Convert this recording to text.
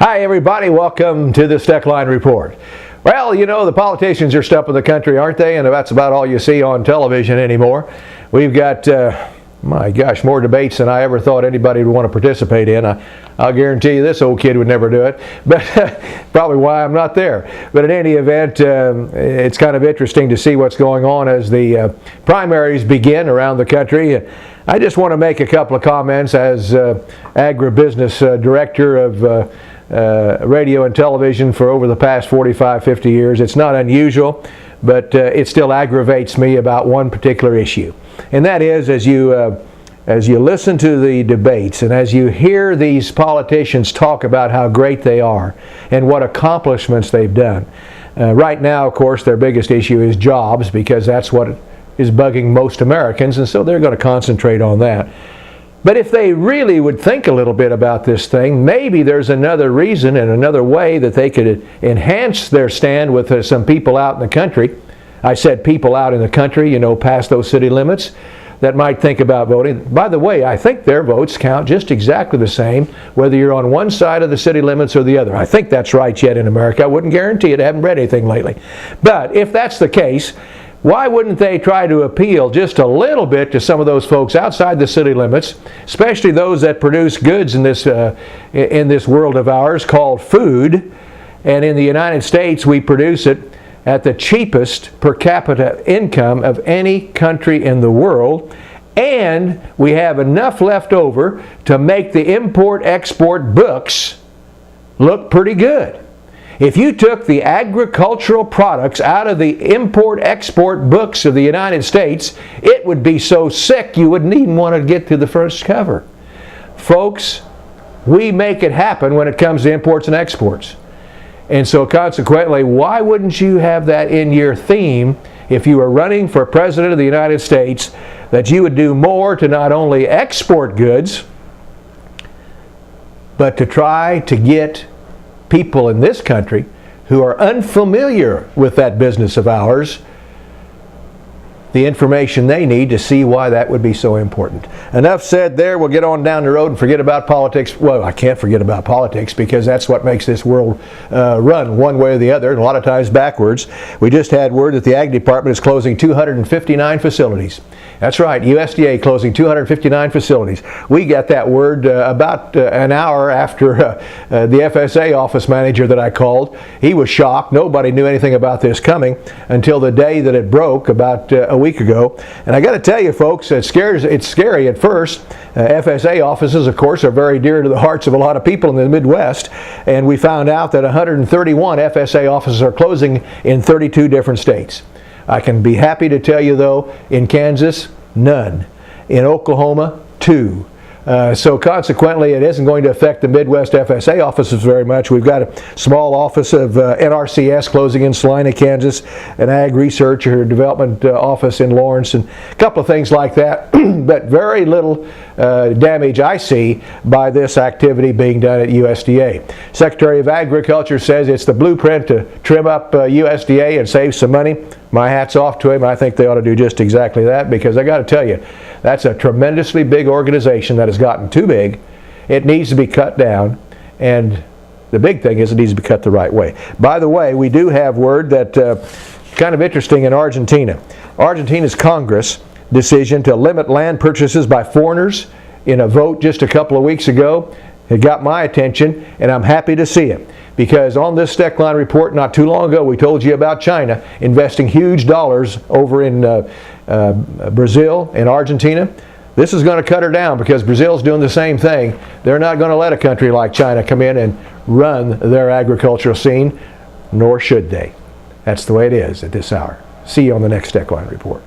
Hi everybody, welcome to the Steckline Report. Well, you know, the politicians are stuffing the country, aren't they? And that's about all you see on television anymore. We've got, my gosh, more debates than I ever thought anybody would want to participate in. I'll guarantee you this old kid would never do it, but probably why I'm not there. But in any event, it's kind of interesting to see what's going on as the primaries begin around the country. I just want to make a couple of comments as agribusiness director of radio and television for over the past 45-50 years. It's not unusual, but it still aggravates me about one particular issue. And that is, as you listen to the debates and as you hear these politicians talk about how great they are and what accomplishments they've done. Right now, of course, their biggest issue is jobs, because that's what is bugging most Americans, and so they're going to concentrate on that. But if they really would think a little bit about this thing, maybe there's another reason and another way that they could enhance their stand with some people out in the country. I said people out in the country, you know, past those city limits, that might think about voting. By the way, I think their votes count just exactly the same, whether you're on one side of the city limits or the other. I think that's right yet in America. I wouldn't guarantee it. I haven't read anything lately. But if that's the case, why wouldn't they try to appeal just a little bit to some of those folks outside the city limits, especially those that produce goods in this world of ours called food? And in the United States, we produce it at the cheapest per capita income of any country in the world, and we have enough left over to make the import-export books look pretty good. If you took the agricultural products out of the import-export books of the United States, it would be so sick you wouldn't even want to get to the first cover. Folks, we make it happen when it comes to imports and exports. And so consequently, why wouldn't you have that in your theme if you were running for President of the United States, that you would do more to not only export goods, but to try to get people in this country who are unfamiliar with that business of ours the information they need to see why that would be so important. Enough said there. We'll get on down the road and forget about politics. Well, I can't forget about politics, because that's what makes this world run one way or the other, and a lot of times backwards. We just had word that the Ag Department is closing 259 facilities. That's right, USDA closing 259 facilities. We got that word about an hour after the FSA office manager that I called. He was shocked. Nobody knew anything about this coming until the day that it broke about a week ago. And I got to tell you, folks, it's scary at first. FSA offices, of course, are very dear to the hearts of a lot of people in the Midwest, and we found out that 131 FSA offices are closing in 32 different states. I can be happy to tell you, though, in Kansas, none. In Oklahoma, 2. So consequently, it isn't going to affect the Midwest FSA offices very much. We've got a small office of NRCS closing in Salina, Kansas, an ag research or development office in Lawrence, and a couple of things like that. But very little damage I see by this activity being done at USDA. Secretary of Agriculture says it's the blueprint to trim up USDA and save some money. My hat's off to him. I think they ought to do just exactly that, because I got to tell you, that's a tremendously big organization that has gotten too big. It needs to be cut down, and the big thing is it needs to be cut the right way. By the way, we do have word that kind of interesting in Argentina. Argentina's Congress decision to limit land purchases by foreigners in a vote just a couple of weeks ago, it got my attention, and I'm happy to see it. Because on this Steckline Report not too long ago, we told you about China investing huge dollars over in Brazil and Argentina. This is going to cut her down, because Brazil's doing the same thing. They're not going to let a country like China come in and run their agricultural scene, nor should they. That's the way it is at this hour. See you on the next Steckline Report.